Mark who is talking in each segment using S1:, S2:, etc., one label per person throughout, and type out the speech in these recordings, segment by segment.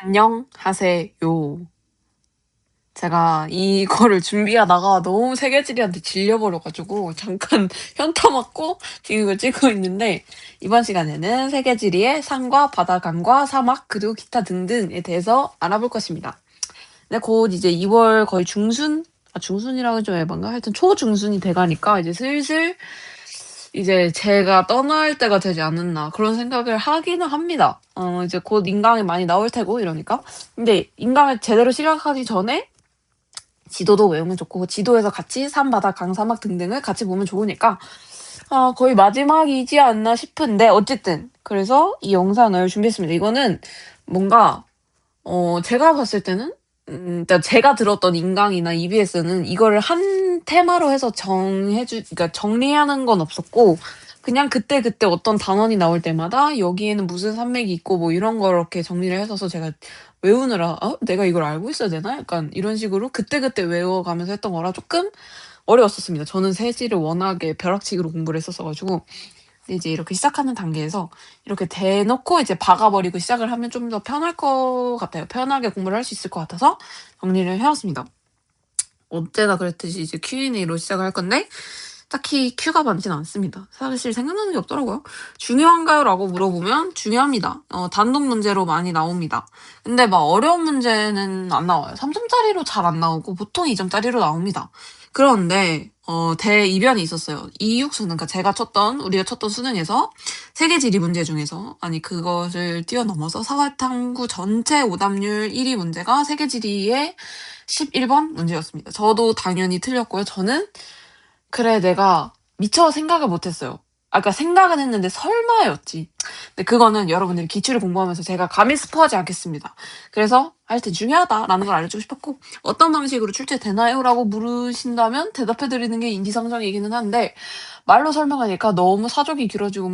S1: 안녕하세요. 제가 이거를 준비하다가 너무 세계지리한테 질려버려가지고 잠깐 현타 맞고 지금 이걸 찍고 있는데, 이번 시간에는 세계지리의 산과 바다, 강과 사막, 그리고 기타 등등에 대해서 알아볼 것입니다. 근데 곧 이제 2월 거의 중순이라고 좀 에반가? 하여튼 초중순이 돼가니까 이제 슬슬 이제 제가 떠날 때가 되지 않았나 그런 생각을 하기는 합니다. 이제 곧 인강이 많이 나올 테고 이러니까. 근데 인강을 제대로 시작하기 전에 지도도 외우면 좋고, 지도에서 같이 산, 바다, 강, 사막 등등을 같이 보면 좋으니까 거의 마지막이지 않나 싶은데, 어쨌든 그래서 이 영상을 준비했습니다. 이거는 뭔가 제가 봤을 때는 그러니까 제가 들었던 인강이나 EBS는 이거를 한 테마로 해서 그러니까 정리하는 건 없었고, 그냥 그때그때 어떤 단원이 나올 때마다 여기에는 무슨 산맥이 있고 뭐 이런 걸 이렇게 정리를 해서 제가 외우느라 내가 이걸 알고 있어야 되나? 약간 이런 식으로 그때그때 외워가면서 했던 거라 조금 어려웠었습니다. 저는 세지를 워낙에 벼락치기로 공부를 했었어가지고. 이제 이렇게 시작하는 단계에서 이렇게 대놓고 이제 박아버리고 시작을 하면 좀 더 편할 것 같아요. 편하게 공부를 할 수 있을 것 같아서 정리를 해왔습니다. 언제나 그랬듯이 이제 Q&A로 시작을 할 건데, 딱히 큐가 많진 않습니다. 사실 생각나는 게 없더라고요. 중요한가요? 라고 물어보면 중요합니다. 단독 문제로 많이 나옵니다. 근데 막 어려운 문제는 안 나와요. 3점짜리로 잘 안 나오고 보통 2점짜리로 나옵니다. 그런데 대이변이 있었어요. 이육수는, 그러니까 우리가 쳤던 수능에서 세계지리 문제 중에서, 아니 그것을 뛰어넘어서 사활탐구 전체 오답률 1위 문제가 세계지리의 11번 문제였습니다. 저도 당연히 틀렸고요. 저는 그래, 내가 미처 생각을 못했어요. 그러니까 생각은 했는데 설마였지. 근데 그거는 여러분들이 기출을 공부하면서 제가 감히 스포하지 않겠습니다. 그래서 하여튼 중요하다라는 걸 알려주고 싶었고, 어떤 방식으로 출제되나요? 라고 물으신다면 대답해드리는 게 인지상정이기는 한데, 말로 설명하니까 너무 사족이 길어지고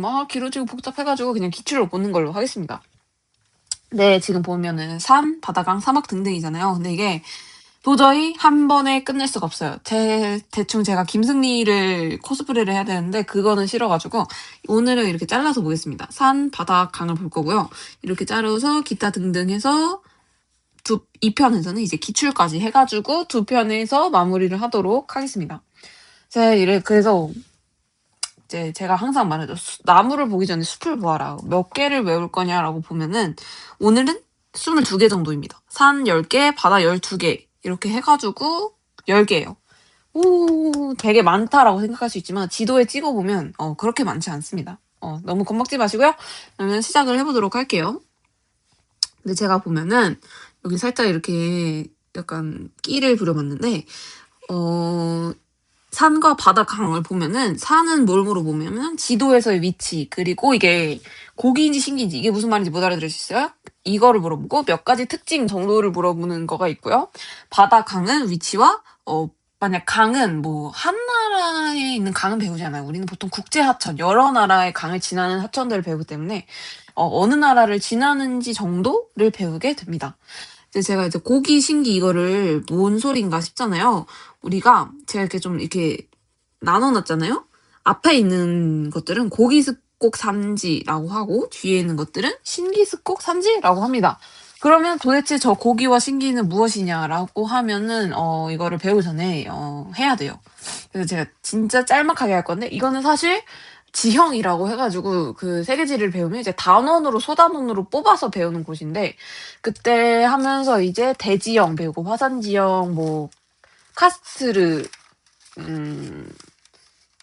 S1: 복잡해가지고 그냥 기출을 보는 걸로 하겠습니다. 네, 지금 보면은 산, 바다강, 사막 등등이잖아요. 근데 이게 도저히 한 번에 끝낼 수가 없어요. 대충 제가 김승리를 코스프레를 해야 되는데 그거는 싫어가지고 오늘은 이렇게 잘라서 보겠습니다. 산, 바다, 강을 볼 거고요. 이렇게 자르서 기타 등등 해서 2편에서는 이제 기출까지 해가지고 2편에서 마무리를 하도록 하겠습니다. 그래서 이제 제가 항상 말하죠. 나무를 보기 전에 숲을 보아라. 몇 개를 외울 거냐라고 보면은 오늘은 22개 정도입니다. 산 10개, 바다 12개 이렇게 해가지고 10개예요. 오, 되게 많다라고 생각할 수 있지만 지도에 찍어보면 그렇게 많지 않습니다. 너무 겁먹지 마시고요. 그러면 시작을 해보도록 할게요. 근데 제가 보면은 여기 살짝 이렇게 약간 끼를 부려봤는데 산과 바다, 강을 보면은 산은 뭘 물어보면은 지도에서의 위치, 그리고 이게 고기인지 신기인지 이게 무슨 말인지 못 알아들을 수 있어요? 이거를 물어보고 몇 가지 특징 정도를 물어보는 거가 있고요. 바다, 강은 위치와 만약 강은 뭐 한 나라에 있는 강은 배우잖아요. 우리는 보통 국제 하천, 여러 나라의 강을 지나는 하천들을 배우기 때문에 어느 나라를 지나는지 정도를 배우게 됩니다. 제가 이제 고기, 신기 이거를 뭔 소린가 싶잖아요. 제가 이렇게 좀 이렇게 나눠놨잖아요. 앞에 있는 것들은 고기습곡 산지라고 하고 뒤에 있는 것들은 신기습곡 산지라고 합니다. 그러면 도대체 저 고기와 신기는 무엇이냐라고 하면은 이거를 배우기 전에 해야 돼요. 그래서 제가 진짜 짤막하게 할 건데, 이거는 사실 지형이라고 해가지고 그 세계지리를 배우면 이제 소단원으로 뽑아서 배우는 곳인데, 그때 하면서 이제 대지형 배우고 화산지형, 뭐 카스트르,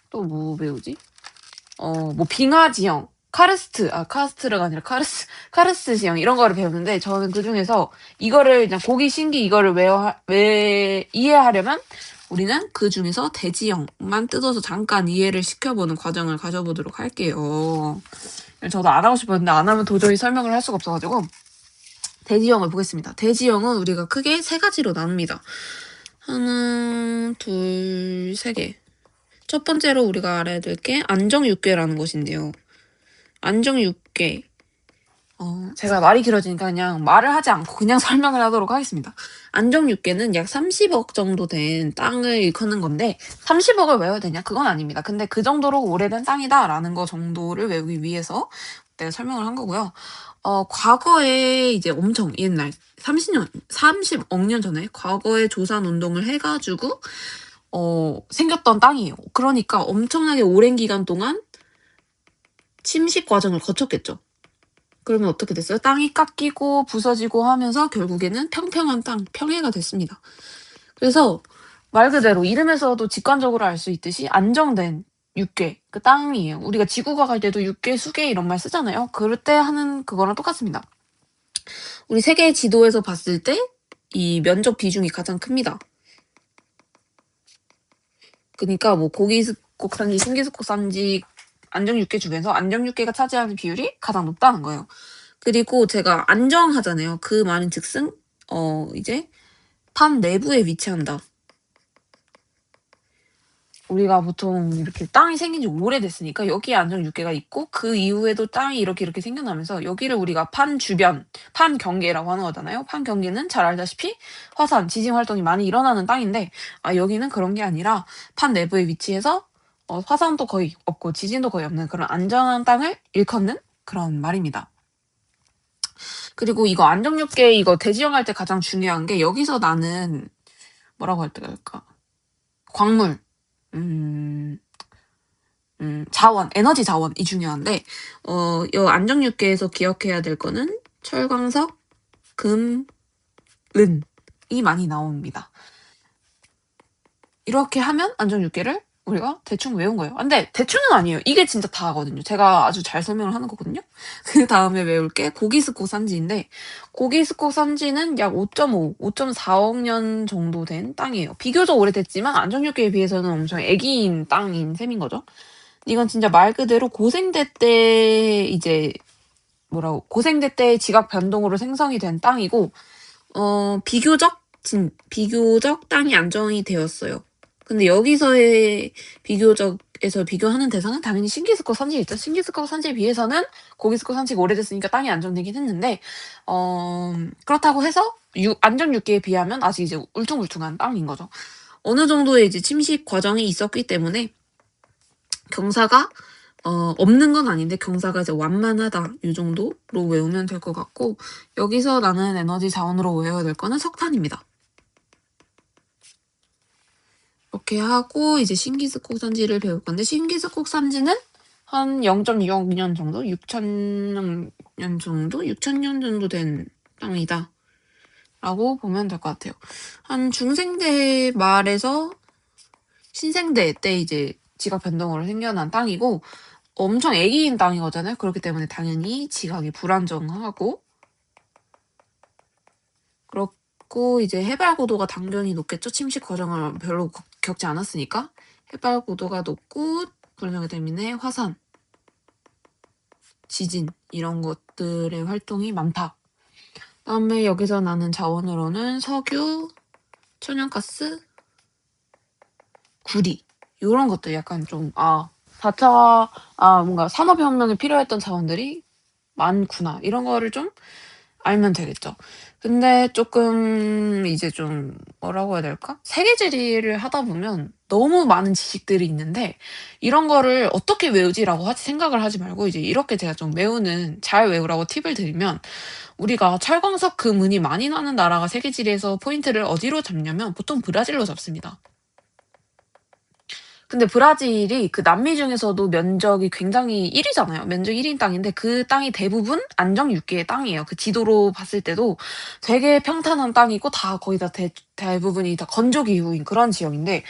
S1: 또 뭐 배우지? 뭐 빙하지형, 카르스트가 아니라 카르스트 지형 이런 거를 배우는데, 저는 그 중에서 이거를 그냥 고기 신기 이거를 이해하려면 우리는 그 중에서 대지형만 뜯어서 잠깐 이해를 시켜보는 과정을 가져보도록 할게요. 저도 안 하고 싶었는데 안 하면 도저히 설명을 할 수가 없어가지고 대지형을 보겠습니다. 대지형은 우리가 크게 3가지로 나눕니다. 하나, 둘, 3개. 첫 번째로 우리가 알아야 될 게 안정육괴라는 것인데요. 안정육괴. 제가 말이 길어지니까 그냥 말을 하지 않고 그냥 설명을 하도록 하겠습니다. 안정육괴는 약 30억 정도 된 땅을 일컫는 건데, 30억을 외워야 되냐? 그건 아닙니다. 근데 그 정도로 오래된 땅이다라는 거 정도를 외우기 위해서 내가 설명을 한 거고요. 과거에 이제 엄청 옛날 30억 년 전에 과거에 조산 운동을 해 가지고 생겼던 땅이에요. 그러니까 엄청나게 오랜 기간 동안 침식 과정을 거쳤겠죠. 그러면 어떻게 됐어요? 땅이 깎이고 부서지고 하면서 결국에는 평평한 땅, 평해가 됐습니다. 그래서 말 그대로 이름에서도 직관적으로 알 수 있듯이 안정된 육괴, 그 땅이에요. 우리가 지구가 갈 때도 육괴, 수괴 이런 말 쓰잖아요. 그럴 때 하는 그거랑 똑같습니다. 우리 세계 지도에서 봤을 때 이 면적 비중이 가장 큽니다. 그러니까 뭐 고기습곡 산지, 신기습곡 산지, 안정육괴 중에서 안정육괴가 차지하는 비율이 가장 높다는 거예요. 그리고 제가 안정하잖아요. 그 말인 즉슨 이제 판 내부에 위치한다. 우리가 보통 이렇게 땅이 생긴 지 오래됐으니까 여기에 안정육괴가 있고 그 이후에도 땅이 이렇게 생겨나면서 여기를 우리가 판 주변, 판 경계라고 하는 거잖아요. 판 경계는 잘 알다시피 화산, 지진 활동이 많이 일어나는 땅인데 여기는 그런 게 아니라 판 내부에 위치해서 화산도 거의 없고 지진도 거의 없는 그런 안전한 땅을 일컫는 그런 말입니다. 그리고 이거 안정육괴 이거 대지형할 때 가장 중요한 게 여기서 나는 뭐라고 할 때가 될까? 광물, 자원, 에너지 자원이 중요한데, 이 안정육괴에서 기억해야 될 거는 철광석, 금, 은이 많이 나옵니다. 이렇게 하면 안정육괴를 우리가 대충 외운 거예요. 근데 대충은 아니에요. 이게 진짜 다거든요. 제가 아주 잘 설명을 하는 거거든요. 그 다음에 외울 게 고기스코 산지인데, 고기스코 산지는 약 5.5, 5.4억 년 정도 된 땅이에요. 비교적 오래됐지만 안정육괴에 비해서는 엄청 애기인 땅인 셈인 거죠. 이건 진짜 말 그대로 고생대 때 이제 고생대 때 지각 변동으로 생성이 된 땅이고 비교적 땅이 안정이 되었어요. 근데 여기서의 비교적에서 비교하는 대상은 당연히 신기스코 산지겠죠. 신기스코 산지에 비해서는 고기스코 산지가 오래됐으니까 땅이 안정되긴 했는데 그렇다고 해서 안정육계에 비하면 아직 이제 울퉁불퉁한 땅인 거죠. 어느 정도의 이제 침식 과정이 있었기 때문에 경사가 없는 건 아닌데 경사가 이제 완만하다 이 정도로 외우면 될 것 같고 여기서 나는 에너지 자원으로 외워야 될 거는 석탄입니다. 이렇게 하고 이제 신기스콕 산지를 배울 건데 신기스콕 산지는 한 0.6억 년 정도? 6,000년 정도? 6,000년 정도 된 땅이다. 라고 보면 될 것 같아요. 한 중생대 말에서 신생대 때 이제 지각 변동으로 생겨난 땅이고 엄청 애기인 땅이거든요. 그렇기 때문에 당연히 지각이 불안정하고 그렇고 이제 해발 고도가 당연히 높겠죠. 침식 과정을 별로 겪지 않았으니까 해발 고도가 높고 불안정하기 때문에 화산, 지진 이런 것들의 활동이 많다. 그다음에 여기서 나는 자원으로는 석유, 천연가스, 구리 이런 것들 약간 좀 4차 뭔가 산업혁명에 필요했던 자원들이 많구나 이런 거를 좀 알면 되겠죠. 근데 조금 이제 좀 뭐라고 해야 될까? 세계지리를 하다 보면 너무 많은 지식들이 있는데 이런 거를 어떻게 외우지라고 생각을 하지 말고 이제 이렇게 제가 좀 잘 외우라고 팁을 드리면 우리가 철광석 금은이 많이 나는 나라가 세계지리에서 포인트를 어디로 잡냐면 보통 브라질로 잡습니다. 근데 브라질이 그 남미 중에서도 면적이 굉장히 1위잖아요. 면적 1위인 땅인데 그 땅이 대부분 안정육계의 땅이에요. 그 지도로 봤을 때도 되게 평탄한 땅이고 다 거의 다 대부분이 다 건조기후인 그런 지역인데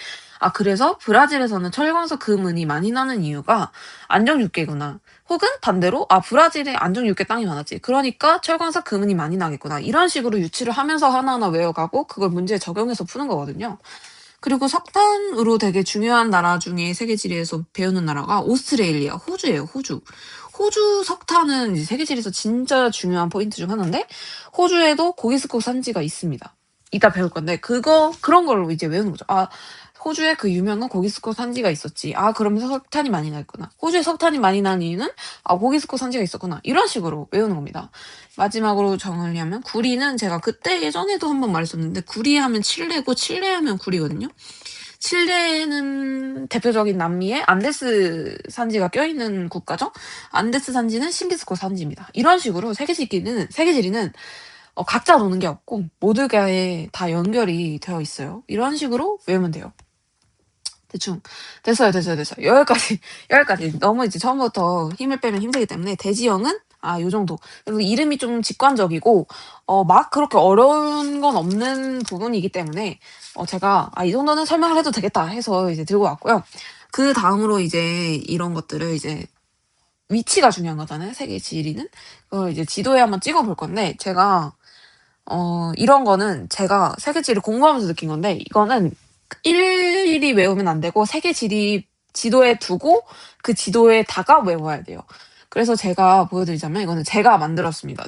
S1: 그래서 브라질에서는 철광석 금은이 많이 나는 이유가 안정육계구나. 혹은 반대로 브라질에 안정육계 땅이 많았지. 그러니까 철광석 금은이 많이 나겠구나. 이런 식으로 유치를 하면서 하나하나 외워가고 그걸 문제에 적용해서 푸는 거거든요. 그리고 석탄으로 되게 중요한 나라 중에 세계지리에서 배우는 나라가 오스트레일리아, 호주예요, 호주. 호주 석탄은 이제 세계지리에서 진짜 중요한 포인트 중 하나인데, 호주에도 고기스코 산지가 있습니다. 이따 배울 건데, 그런 걸로 이제 외우는 거죠. 호주에 그 유명한 고기스코 산지가 있었지. 그러면서 석탄이 많이 나있구나. 호주에 석탄이 많이 나는 이유는 고기스코 산지가 있었구나. 이런 식으로 외우는 겁니다. 마지막으로 정리하면 구리는 제가 그때 예전에도 한번 말했었는데 구리하면 칠레고 칠레하면 구리거든요. 칠레는 대표적인 남미의 안데스 산지가 껴있는 국가죠. 안데스 산지는 신비스코 산지입니다. 이런 식으로 세계지리는 각자 노는 게 없고 모두가에 다 연결이 되어 있어요. 이런 식으로 외우면 돼요. 대충 됐어요. 여기까지. 너무 이제 처음부터 힘을 빼면 힘들기 때문에 대지형은 요 정도. 그리고 이름이 좀 직관적이고 막 그렇게 어려운 건 없는 부분이기 때문에 제가 이 정도는 설명을 해도 되겠다 해서 이제 들고 왔고요. 그 다음으로 이제 이런 것들을 이제 위치가 중요한 거잖아요. 세계 지리는. 그걸 이제 지도에 한번 찍어 볼 건데 제가 이런 거는 제가 세계 지리 공부하면서 느낀 건데 이거는 일일이 외우면 안 되고 세계 지도에 두고 그 지도에다가 외워야 돼요. 그래서 제가 보여드리자면 이거는 제가 만들었습니다.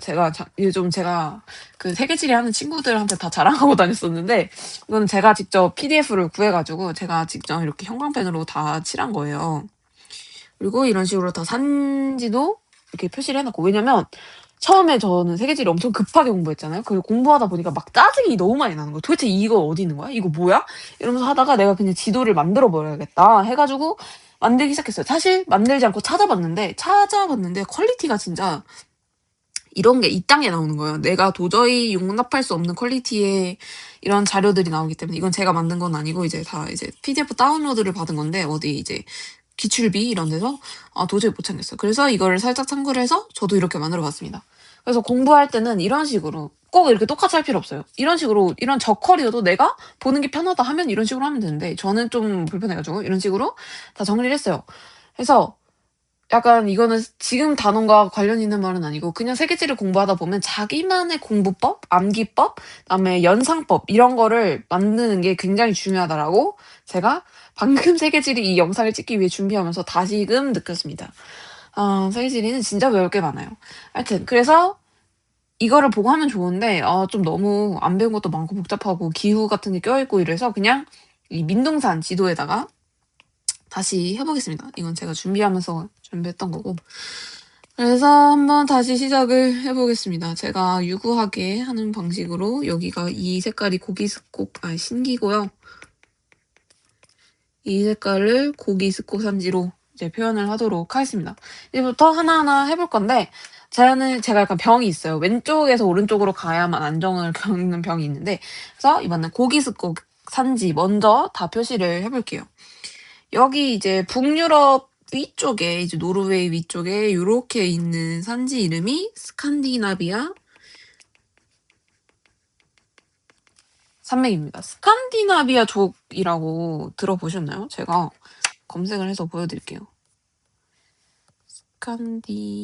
S1: 요즘 제가 그 세계지리 하는 친구들한테 다 자랑하고 다녔었는데 이거는 제가 직접 PDF를 구해가지고 제가 직접 이렇게 형광펜으로 다 칠한 거예요. 그리고 이런 식으로 다 산지도 이렇게 표시를 해놓고 왜냐면 처음에 저는 세계지리 엄청 급하게 공부했잖아요. 그리고 공부하다 보니까 막 짜증이 너무 많이 나는 거예요. 도대체 이거 어디 있는 거야? 이거 뭐야? 이러면서 하다가 내가 그냥 지도를 만들어 버려야겠다 해가지고 만들기 시작했어요. 사실 만들지 않고 찾아봤는데 퀄리티가 진짜 이런 게 이 땅에 나오는 거예요. 내가 도저히 용납할 수 없는 퀄리티의 이런 자료들이 나오기 때문에 이건 제가 만든 건 아니고 이제 다 이제 PDF 다운로드를 받은 건데 어디 이제 기출비 이런 데서 도저히 못 참겠어요. 그래서 이거를 살짝 참고를 해서 저도 이렇게 만들어 봤습니다. 그래서 공부할 때는 이런 식으로 꼭 이렇게 똑같이 할 필요 없어요. 이런 식으로 이런 저커리어도 내가 보는 게 편하다 하면 이런 식으로 하면 되는데 저는 좀 불편해가지고 이런 식으로 다 정리를 했어요. 그래서 약간 이거는 지금 단원과 관련 있는 말은 아니고 그냥 세계지를 공부하다 보면 자기만의 공부법, 암기법, 그다음에 연상법 이런 거를 만드는 게 굉장히 중요하다라고 제가 방금 세계지리 이 영상을 찍기 위해 준비하면서 다시금 느꼈습니다. 세계지리는 진짜 배울 게 많아요. 하여튼 그래서 이거를 보고 하면 좋은데 좀 너무 안 배운 것도 많고 복잡하고 기후 같은 게 껴있고 이래서 그냥 이 민둥산 지도에다가 다시 해보겠습니다. 이건 제가 준비했던 거고. 그래서 한번 다시 시작을 해보겠습니다. 제가 유구하게 하는 방식으로 여기가 이 색깔이 신기고요. 이 색깔을 고기스코 산지로 이제 표현을 하도록 하겠습니다. 이제부터 하나하나 해볼 건데 제가 약간 병이 있어요. 왼쪽에서 오른쪽으로 가야만 안정을 겪는 병이 있는데 그래서 이번엔 고기스코 산지 먼저 다 표시를 해볼게요. 여기 이제 북유럽 위쪽에 이제 노르웨이 위쪽에 요렇게 있는 산지 이름이 스칸디나비아 산맥입니다. 스칸디나비아족이라고 들어보셨나요? 제가 검색을 해서 보여드릴게요.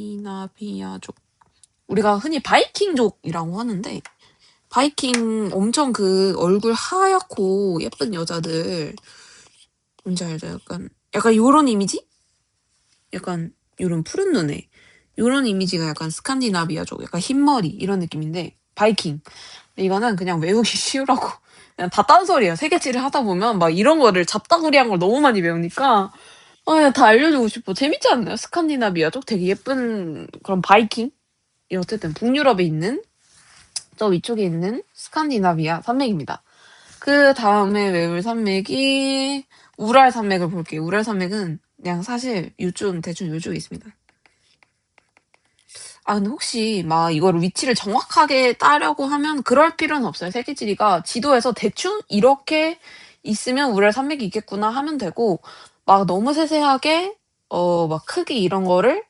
S1: 스칸디나비아족. 우리가 흔히 바이킹족이라고 하는데 바이킹 엄청 그 얼굴 하얗고 예쁜 여자들 뭔지 알죠? 약간 요런 이미지? 약간 요런 푸른 눈에 요런 이미지가 약간 스칸디나비아족 약간 흰머리 이런 느낌인데 바이킹. 이거는 그냥 외우기 쉬우라고 그냥 다 딴소리예요. 세계지를 하다 보면 막 이런 거를 잡다구리한 걸 너무 많이 배우니까 그냥 다 알려주고 싶어. 재밌지 않나요? 스칸디나비아족 되게 예쁜 그런 바이킹. 어쨌든 북유럽에 있는 저 위쪽에 있는 스칸디나비아 산맥입니다. 그 다음에 외울 산맥이 우랄 산맥을 볼게요. 우랄 산맥은 그냥 사실 대충 요쪽에 있습니다. 근데 혹시 막 이거를 위치를 정확하게 따려고 하면 그럴 필요는 없어요. 세계지리가 지도에서 대충 이렇게 있으면 우랄 산맥이 있겠구나 하면 되고 막 너무 세세하게 막 크기 이런 거를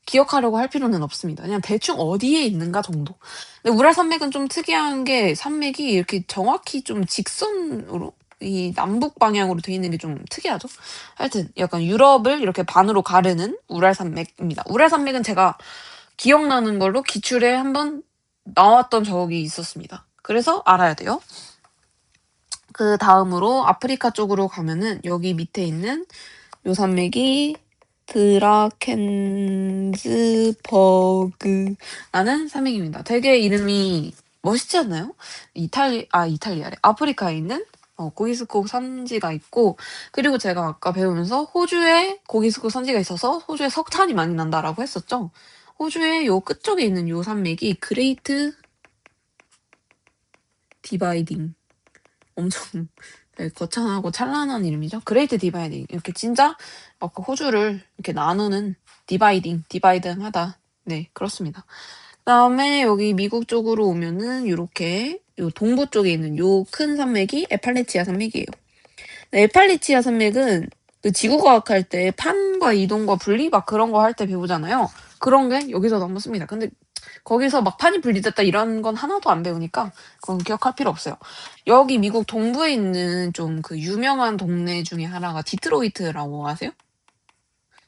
S1: 기억하려고 할 필요는 없습니다. 그냥 대충 어디에 있는가 정도. 근데 우랄 산맥은 좀 특이한 게 산맥이 이렇게 정확히 좀 직선으로 이 남북 방향으로 돼 있는 게 좀 특이하죠. 하여튼 약간 유럽을 이렇게 반으로 가르는 우랄 산맥입니다. 우랄 산맥은 제가 기억나는 걸로 기출에 한번 나왔던 적이 있었습니다. 그래서 알아야 돼요. 그 다음으로 아프리카 쪽으로 가면은 여기 밑에 있는 요 산맥이 드라켄스버그라는 산맥입니다. 되게 이름이 멋있지 않나요? 이탈리아래. 아프리카에 있는 고기스코 산지가 있고 그리고 제가 아까 배우면서 호주에 고기스코 산지가 있어서 호주에 석탄이 많이 난다라고 했었죠. 호주의 요 끝쪽에 있는 요 산맥이 그레이트 디바이딩 엄청 되게 거창하고 찬란한 이름이죠. 그레이트 디바이딩. 이렇게 진짜 그 호주를 이렇게 나누는 디바이딩 하다. 네, 그렇습니다. 그다음에 여기 미국 쪽으로 오면은 요렇게 요 동부 쪽에 있는 요 큰 산맥이 에팔레치아 산맥이에요. 에팔레치아 산맥은 그 지구과학 할 때 판과 이동과 분리 막 그런 거 할 때 배우잖아요. 그런 게 여기서도 한번 씁니다. 근데 거기서 막 판이 분리됐다 이런 건 하나도 안 배우니까 그건 기억할 필요 없어요. 여기 미국 동부에 있는 좀 그 유명한 동네 중에 하나가 디트로이트라고 아세요?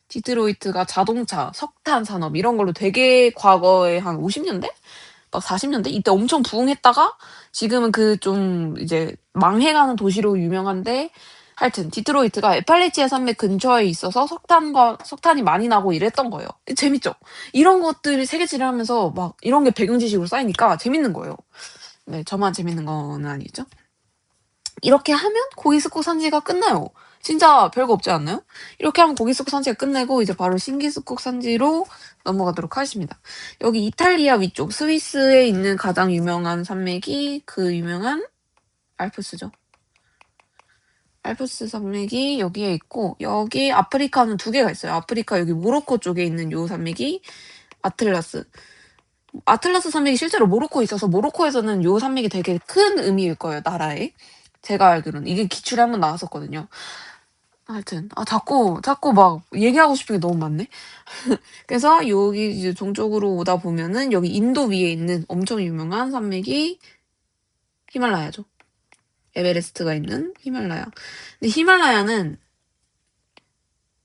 S1: 디트로이트가 자동차, 석탄 산업 이런 걸로 되게 과거에 한 50년대? 막 40년대? 이때 엄청 부흥했다가 지금은 그 좀 이제 망해가는 도시로 유명한데 하여튼 디트로이트가 에팔레치아 산맥 근처에 있어서 석탄이 많이 나고 이랬던 거예요. 재밌죠? 이런 것들이 세계지를 하면서 막 이런 게 배경 지식으로 쌓이니까 재밌는 거예요. 네, 저만 재밌는 건 아니죠. 이렇게 하면 고기스코 산지가 끝나요. 진짜 별거 없지 않나요? 이렇게 하면 고기스코 산지가 끝내고 이제 바로 신기스코 산지로 넘어가도록 하겠습니다. 여기 이탈리아 위쪽 스위스에 있는 가장 유명한 산맥이 그 유명한 알프스죠. 알프스 산맥이 여기에 있고 여기 아프리카는 두 개가 있어요. 아프리카 여기 모로코 쪽에 있는 요 산맥이 아틀라스. 아틀라스 산맥이 실제로 모로코에 있어서 모로코에서는 요 산맥이 되게 큰 의미일 거예요. 나라에. 제가 알기로는 이게 기출에 한번 나왔었거든요. 하여튼 자꾸 막 얘기하고 싶은 게 너무 많네. 그래서 여기 이제 동쪽으로 오다 보면은 여기 인도 위에 있는 엄청 유명한 산맥이 히말라야죠. 에베레스트가 있는 히말라야. 근데 히말라야는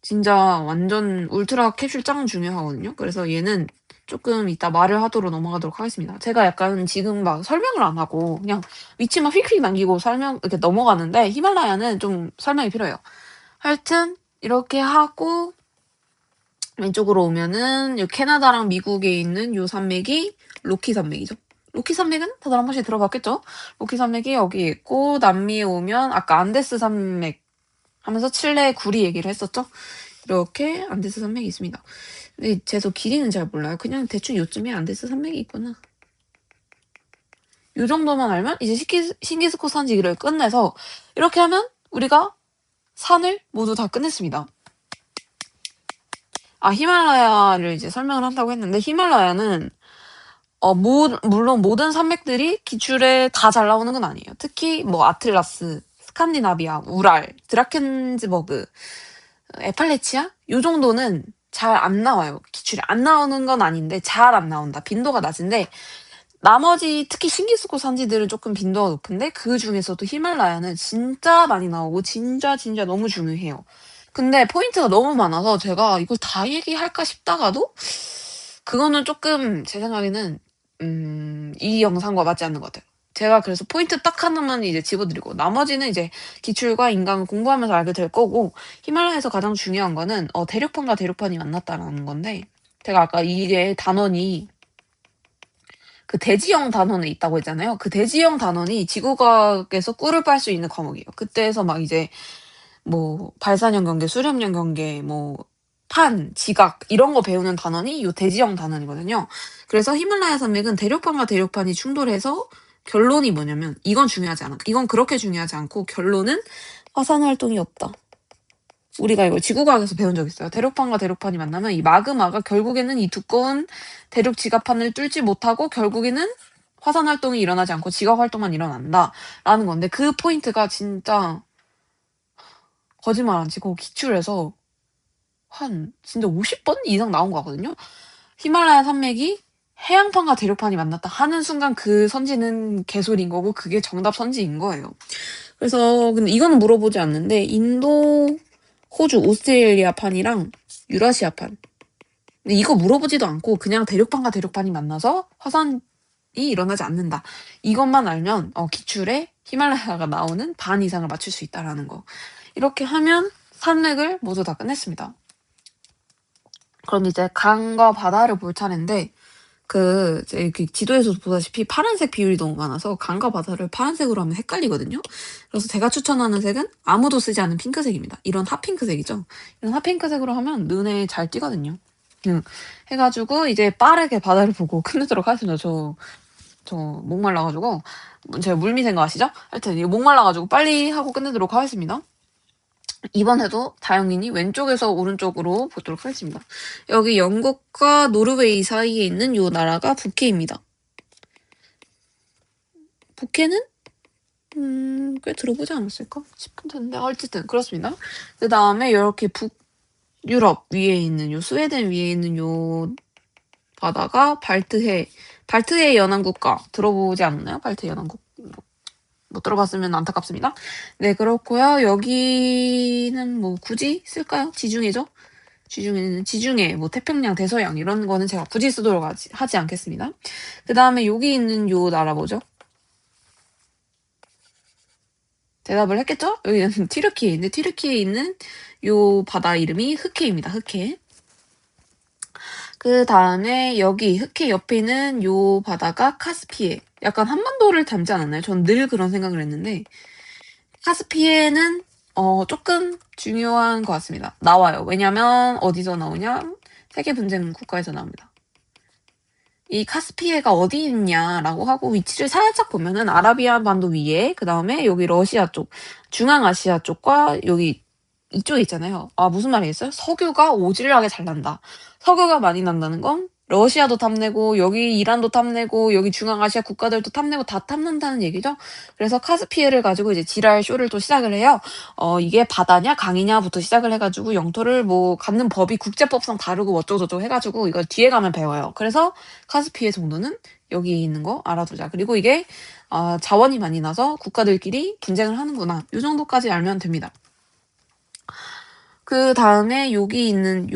S1: 진짜 완전 울트라 캡슐 짱 중요하거든요. 그래서 얘는 조금 이따 말을 하도록 넘어가도록 하겠습니다. 제가 약간 지금 막 설명을 안 하고 그냥 위치만 휙휙 남기고 이렇게 넘어가는데 히말라야는 좀 설명이 필요해요. 하여튼 이렇게 하고 왼쪽으로 오면은 요 캐나다랑 미국에 있는 요 산맥이 로키 산맥이죠. 로키 산맥은 다들 한 번씩 들어봤겠죠? 로키 산맥이 여기 있고 남미에 오면 아까 안데스 산맥 하면서 칠레 구리 얘기를 했었죠? 이렇게 안데스 산맥이 있습니다. 근데 제도 길이는 잘 몰라요. 그냥 대충 요쯤에 안데스 산맥이 있구나. 요 정도만 알면 이제 신기스코 산지기를 끝내서 이렇게 하면 우리가 산을 모두 다 끝냈습니다. 히말라야를 이제 설명을 한다고 했는데 히말라야는 물론 모든 산맥들이 기출에 다 잘 나오는 건 아니에요. 특히 뭐 아틀라스, 스칸디나비아, 우랄, 드라켄즈버그, 에팔레치아 요 정도는 잘 안 나와요. 기출에 안 나오는 건 아닌데 잘 안 나온다. 빈도가 낮은데 나머지 특히 신기스코 산지들은 조금 빈도가 높은데 그 중에서도 히말라야는 진짜 많이 나오고 진짜 너무 중요해요. 근데 포인트가 너무 많아서 제가 이걸 다 얘기할까 싶다가도 그거는 조금 제 생각에는 이 영상과 맞지 않는 것 같아요. 제가 그래서 포인트 딱 하나만 이제 집어드리고 나머지는 이제 기출과 인강을 공부하면서 알게 될 거고 히말라야에서 가장 중요한 거는 대륙판과 대륙판이 만났다라는 건데 제가 아까 이게 단원이 그 대지형 단원에 있다고 했잖아요. 그 대지형 단원이 지구과학에서 꿀을 빨 수 있는 과목이에요. 그때에서 막 이제 뭐 발산형 경계, 수렴형 경계, 뭐 판, 지각 이런 거 배우는 단원이 요 대지형 단원이거든요. 그래서 히말라야 산맥은 대륙판과 대륙판이 충돌해서 결론이 뭐냐면 이건 중요하지 않아. 이건 그렇게 중요하지 않고 결론은 화산 활동이 없다. 우리가 이거 지구과학에서 배운 적 있어요. 대륙판과 대륙판이 만나면 이 마그마가 결국에는 이 두꺼운 대륙 지갑판을 뚫지 못하고 결국에는 화산 활동이 일어나지 않고 지각 활동만 일어난다라는 건데 그 포인트가 진짜 거짓말 안 치고 기출에서 한 진짜 50번 이상 나온 거거든요. 히말라야 산맥이 해양판과 대륙판이 만났다 하는 순간 그 선지는 개소리인 거고 그게 정답 선지인 거예요. 그래서 근데 이거는 물어보지 않는데 인도, 호주, 오스트레일리아판이랑 유라시아판. 근데 이거 물어보지도 않고 그냥 대륙판과 대륙판이 만나서 화산이 일어나지 않는다. 이것만 알면 기출에 히말라야가 나오는 반 이상을 맞출 수 있다라는 거. 이렇게 하면 산맥을 모두 다 끝냈습니다. 그럼 이제 강과 바다를 볼 차례인데 이제 이렇게 지도에서도 보다시피 파란색 비율이 너무 많아서 강과 바다를 파란색으로 하면 헷갈리거든요. 그래서 제가 추천하는 색은 아무도 쓰지 않은 핑크색입니다. 이런 핫핑크색이죠. 이런 핫핑크색으로 하면 눈에 잘 띄거든요. 해가지고 이제 빠르게 바다를 보고 끝내도록 하겠습니다. 저 저 목말라가지고 제가 물미센 거 아시죠? 하여튼 이거 목말라가지고 빨리 하고 끝내도록 하겠습니다. 이번에도 다영이니 왼쪽에서 오른쪽으로 보도록 하겠습니다. 여기 영국과 노르웨이 사이에 있는 요 나라가 북해입니다. 북해는 꽤 들어보지 않았을까 싶은데 어쨌든 그렇습니다. 그 다음에 이렇게 북유럽 위에 있는 요 스웨덴 위에 있는 요 바다가 발트해 연안국가 들어보지 않나요? 발트 연안국 못 들어봤으면 안타깝습니다. 네, 그렇고요. 여기는 뭐 굳이 쓸까요? 지중해죠? 지중해, 뭐 태평양, 대서양 이런 거는 제가 굳이 쓰도록 하지 않겠습니다. 그 다음에 여기 있는 요 나라 뭐죠? 대답을 했겠죠? 여기는 튀르키예인데 튀르키예에 있는 요 바다 이름이 흑해입니다. 흑해. 그 다음에 여기 흑해 옆에 있는 요 바다가 카스피해. 약간 한반도를 닮지 않았나요? 전 늘 그런 생각을 했는데 카스피해는 조금 중요한 것 같습니다. 나와요. 왜냐면 어디서 나오냐? 세계 분쟁 국가에서 나옵니다. 이 카스피해가 어디 있냐라고 하고 위치를 살짝 보면은 아라비안 반도 위에 그 다음에 여기 러시아 쪽, 중앙아시아 쪽과 여기 이쪽에 있잖아요. 아 무슨 말이겠어요? 석유가 오질나게 잘 난다. 석유가 많이 난다는 건 러시아도 탐내고 여기 이란도 탐내고 여기 중앙아시아 국가들도 탐내고 다 탐난다는 얘기죠. 그래서 카스피해를 가지고 이제 지랄 쇼를 또 시작을 해요. 이게 바다냐 강이냐부터 시작을 해가지고 영토를 뭐 갖는 법이 국제법상 다르고 어쩌고저쩌고 해가지고 이걸 뒤에 가면 배워요. 그래서 카스피해 정도는 여기 있는 거 알아두자. 그리고 이게 자원이 많이 나서 국가들끼리 분쟁을 하는구나. 이 정도까지 알면 됩니다. 그 다음에 여기 있는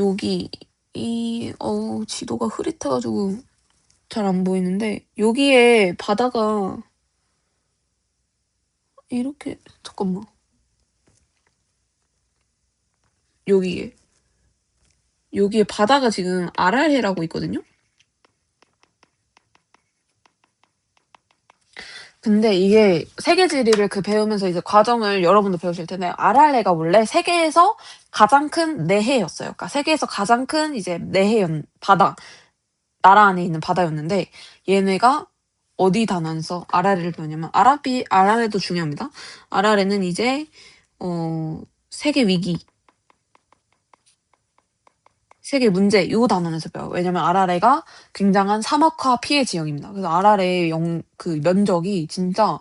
S1: 지도가 흐릿해가지고 잘 안 보이는데 여기에 바다가 이렇게 잠깐만 여기에 바다가 지금 아랄해라고 있거든요. 근데 이게 세계지리를 배우면서 이제 과정을 여러분도 배우실 텐데 아랄레가 원래 세계에서 가장 큰 내해였어요. 그러니까 세계에서 가장 큰 이제 바다 나라 안에 있는 바다였는데 얘네가 어디 단원에서 아랄레를 배우냐면 아랄레도 중요합니다. 아랄레는 이제 세계 위기 세계 문제 요 단원에서 배워요. 왜냐면 아랄레가 굉장한 사막화 피해 지역입니다. 그래서 아랄레의 면적이 진짜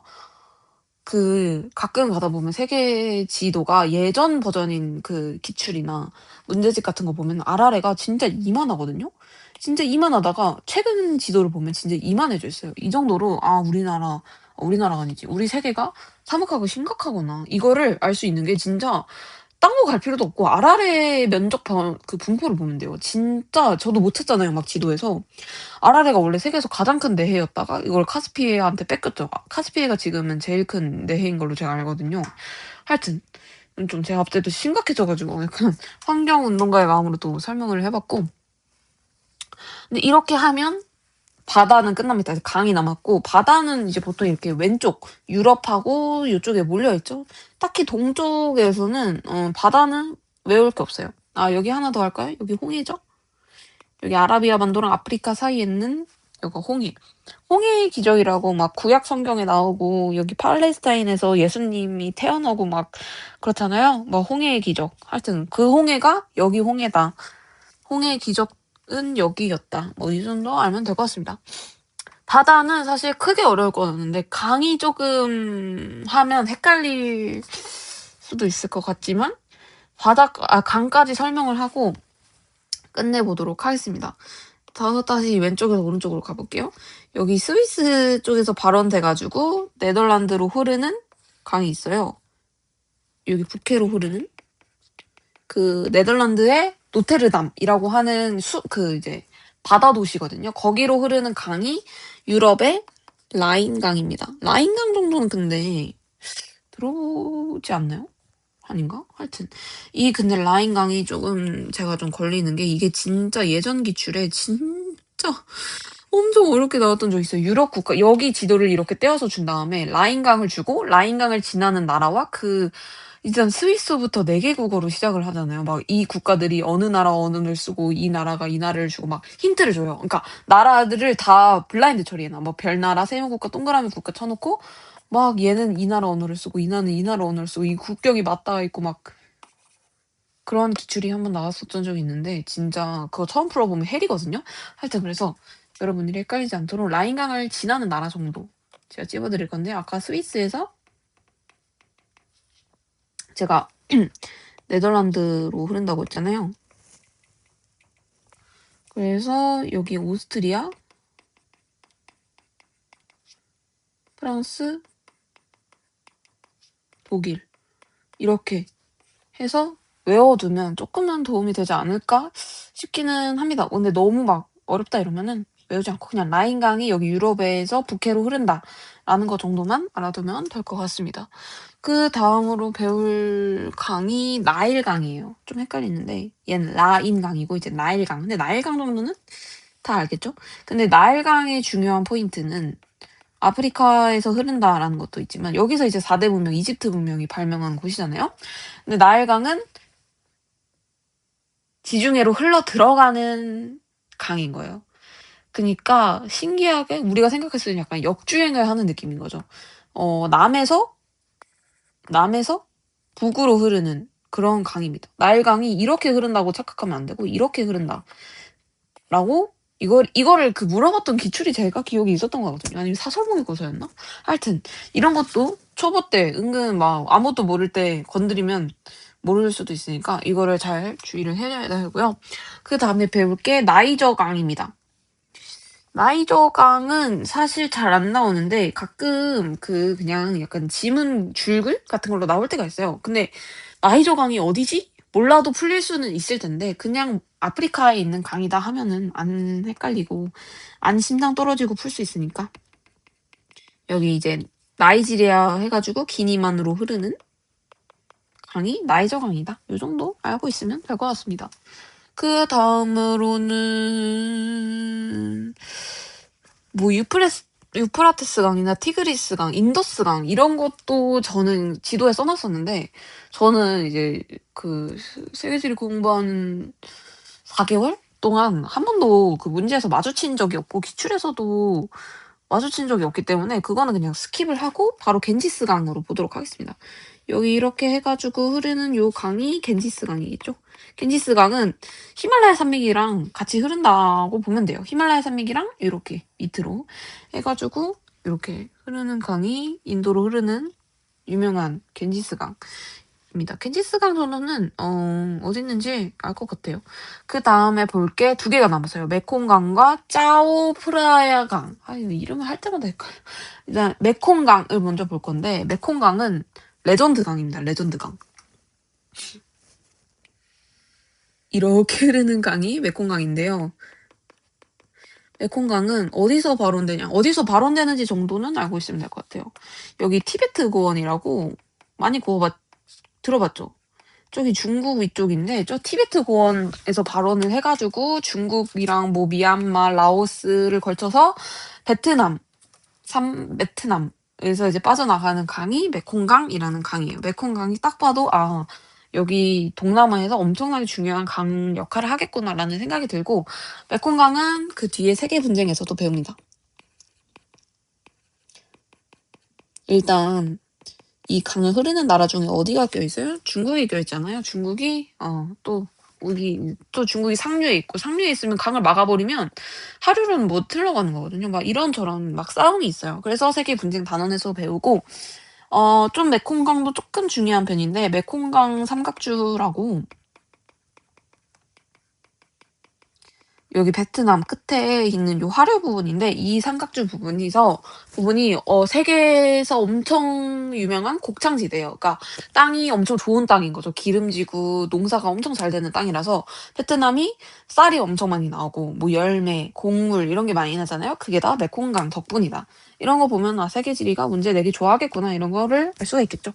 S1: 가끔 가다 보면 세계 지도가 예전 버전인 기출이나 문제집 같은 거 보면 아랄레가 진짜 이만하거든요? 진짜 이만하다가 최근 지도를 보면 진짜 이만해져 있어요. 이 정도로, 우리나라가 아니지. 우리 세계가 사막화가 심각하구나. 이거를 알 수 있는 게 진짜 딴 거 갈 필요도 없고 아랄레 면적 분포를 보면 돼요. 진짜 저도 못 찾잖아요. 막 지도에서. 아랄레가 원래 세계에서 가장 큰 내해였다가 이걸 카스피해한테 뺏겼죠. 카스피해가 지금은 제일 큰 내해인 걸로 제가 알거든요. 하여튼 좀 제가 갑자기 또 심각해져가지고 약간 환경운동가의 마음으로 또 설명을 해봤고 근데 이렇게 하면 바다는 끝납니다. 강이 남았고 바다는 이제 보통 이렇게 왼쪽 유럽하고 이쪽에 몰려있죠. 딱히 동쪽에서는 바다는 외울 게 없어요. 여기 하나 더 할까요? 여기 홍해죠? 여기 아라비아 반도랑 아프리카 사이에 있는 여기 홍해의 기적이라고 막 구약 성경에 나오고 여기 팔레스타인에서 예수님이 태어나고 막 그렇잖아요. 뭐 홍해의 기적. 하여튼 그 홍해가 여기 홍해다. 홍해의 기적은 여기였다. 뭐 이 정도 알면 될 것 같습니다. 바다는 사실 크게 어려울 건 없는데 강이 조금 하면 헷갈릴 수도 있을 것 같지만 강까지 설명을 하고 끝내보도록 하겠습니다. 다시 왼쪽에서 오른쪽으로 가볼게요. 여기 스위스 쪽에서 발원돼가지고 네덜란드로 흐르는 강이 있어요. 여기 북해로 흐르는 네덜란드의 노테르담이라고 하는 이제 바다 도시거든요. 거기로 흐르는 강이 유럽의 라인강입니다. 라인강 정도는 근데 들어보지 않나요? 아닌가? 하여튼 근데 라인강이 조금 제가 좀 걸리는 게 이게 진짜 예전 기출에 진짜 엄청 어렵게 나왔던 적 있어요. 유럽 국가 여기 지도를 이렇게 떼어서 준 다음에 라인강을 주고 라인강을 지나는 나라와 일단 스위스부터 4개 국어로 시작을 하잖아요. 막 이 국가들이 어느 나라 언어를 쓰고 이 나라가 이 나라를 주고 막 힌트를 줘요. 그러니까 나라들을 다 블라인드 처리해 놔. 뭐 별나라, 세모국가, 동그라미 국가 쳐 놓고 막 얘는 이 나라 언어를 쓰고 이 나라는 이 나라 언어를 쓰고 이 국경이 맞닿아 있고 막 그런 기출이 한 번 나왔었던 적이 있는데 진짜 그거 처음 풀어보면 헬이거든요. 하여튼 그래서 여러분들이 헷갈리지 않도록 라인강을 지나는 나라 정도 제가 찝어드릴 건데 아까 스위스에서 제가 네덜란드로 흐른다고 했잖아요. 그래서 여기 오스트리아, 프랑스, 독일 이렇게 해서 외워두면 조금은 도움이 되지 않을까 싶기는 합니다. 근데 너무 막 어렵다 이러면은 외우지 않고 그냥 라인강이 여기 유럽에서 북해로 흐른다라는 거 정도만 알아두면 될 것 같습니다. 그 다음으로 배울 강이 나일강이에요. 좀 헷갈리는데 얘는 라인강이고 이제 나일강. 근데 나일강 정도는 다 알겠죠? 근데 나일강의 중요한 포인트는 아프리카에서 흐른다라는 것도 있지만 여기서 이제 4대 문명, 이집트 문명이 발명한 곳이잖아요. 근데 나일강은 지중해로 흘러 들어가는 강인 거예요. 그니까 신기하게 우리가 생각했을 때 약간 역주행을 하는 느낌인 거죠. 남에서 북으로 흐르는 그런 강입니다. 나일강이 이렇게 흐른다고 착각하면 안 되고 이렇게 흐른다라고 이거를 그 물어봤던 기출이 제가 기억이 있었던 것 같거든요. 아니면 사설모의고사였나? 하여튼 이런 것도 초보 때 은근 막 아무것도 모를 때 건드리면 모를 수도 있으니까 이거를 잘 주의를 해야 되고요. 그 다음에 배울 게 나이저강입니다. 나이저강은 사실 잘 안 나오는데 가끔 그냥 약간 지문 줄글 같은 걸로 나올 때가 있어요. 근데 나이저강이 어디지? 몰라도 풀릴 수는 있을 텐데 그냥 아프리카에 있는 강이다 하면은 안 헷갈리고 안 심장 떨어지고 풀 수 있으니까 여기 이제 나이지리아 해가지고 기니만으로 흐르는 강이 나이저강이다. 요 정도 알고 있으면 될 것 같습니다. 그 다음으로는 뭐 유프라테스강이나 티그리스강, 인더스강 이런 것도 저는 지도에 써놨었는데 저는 이제 그 세계지리 공부한 4개월 동안 한 번도 그 문제에서 마주친 적이 없고 기출에서도 마주친 적이 없기 때문에 그거는 그냥 스킵을 하고 바로 겐지스강으로 보도록 하겠습니다. 여기 이렇게 해가지고 흐르는 요 강이 겐지스강이겠죠? 겐지스강은 히말라야 산맥이랑 같이 흐른다고 보면 돼요. 히말라야 산맥이랑 이렇게 밑으로 해가지고 이렇게 흐르는 강이 인도로 흐르는 유명한 겐지스강입니다. 겐지스강 저는 어디 있는지 알 것 같아요. 그 다음에 볼 게 2개가 남았어요. 메콩강과 짜오프라야강. 이거 이름을 할 때마다 헷갈려. 일단 메콩강을 먼저 볼 건데 메콩강은 레전드강입니다. 레전드강. 이렇게 흐르는 강이 메콩강인데요. 메콩강은 어디서 발원되냐? 어디서 발원되는지 정도는 알고 있으면 될 것 같아요. 여기 티베트 고원이라고 많이 들어봤죠? 저기 중국 위쪽인데 저 티베트 고원에서 발원을 해가지고 중국이랑 뭐 미얀마, 라오스를 걸쳐서 베트남에서 이제 빠져나가는 강이 메콩강이라는 강이에요. 메콩강이 딱 봐도 여기 동남아에서 엄청나게 중요한 강 역할을 하겠구나라는 생각이 들고 메콩강은 그 뒤에 세계 분쟁에서도 배웁니다. 일단 이 강을 흐르는 나라 중에 어디가 껴있어요? 중국이 껴있잖아요. 중국이 또 중국이 상류에 있고 상류에 있으면 강을 막아버리면 하류는 못 흘러가는 거거든요. 막 이런저런 막 싸움이 있어요. 그래서 세계 분쟁 단원에서 배우고 좀 메콩강도 조금 중요한 편인데 메콩강 삼각주라고 여기 베트남 끝에 있는 요 하류 부분인데 이 삼각주 부분이 세계에서 엄청 유명한 곡창지대예요. 그러니까 땅이 엄청 좋은 땅인 거죠. 기름지고 농사가 엄청 잘 되는 땅이라서 베트남이 쌀이 엄청 많이 나오고 뭐 열매, 곡물 이런 게 많이 나잖아요. 그게 다 메콩강 덕분이다. 이런 거 보면 세계 지리가 문제 내기 좋아하겠구나 이런 거를 알 수가 있겠죠.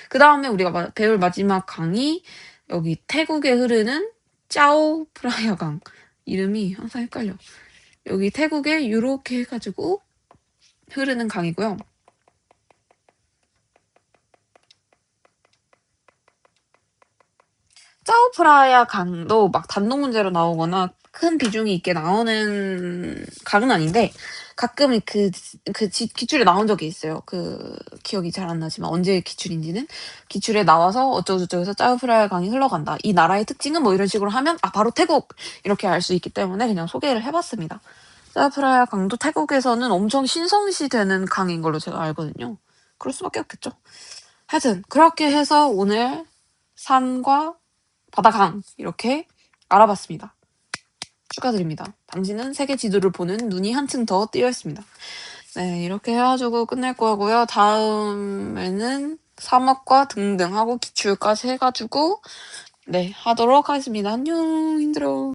S1: 그 다음에 우리가 배울 마지막 강이 여기 태국에 흐르는 짜오프라야강. 이름이 항상 헷갈려. 여기 태국에 요렇게 해가지고 흐르는 강이고요. 짜오프라야 강도 막 단독 문제로 나오거나 큰 비중이 있게 나오는 강은 아닌데 가끔 기출에 나온 적이 있어요. 기억이 잘 안 나지만 언제 기출인지는 기출에 나와서 어쩌고저쩌고해서 짜오프라야 강이 흘러간다. 이 나라의 특징은 뭐 이런 식으로 하면 바로 태국 이렇게 알 수 있기 때문에 그냥 소개를 해봤습니다. 짜오프라야 강도 태국에서는 엄청 신성시 되는 강인 걸로 제가 알거든요. 그럴 수밖에 없겠죠. 하여튼 그렇게 해서 오늘 산과 바다강 이렇게 알아봤습니다. 축하드립니다. 당신은 세계 지도를 보는 눈이 한층 더 뜨여 있습니다. 네, 이렇게 해가지고 끝낼 거고요. 다음에는 사막과 등등 하고 기출까지 해가지고 네, 하도록 하겠습니다. 안녕, 힘들어.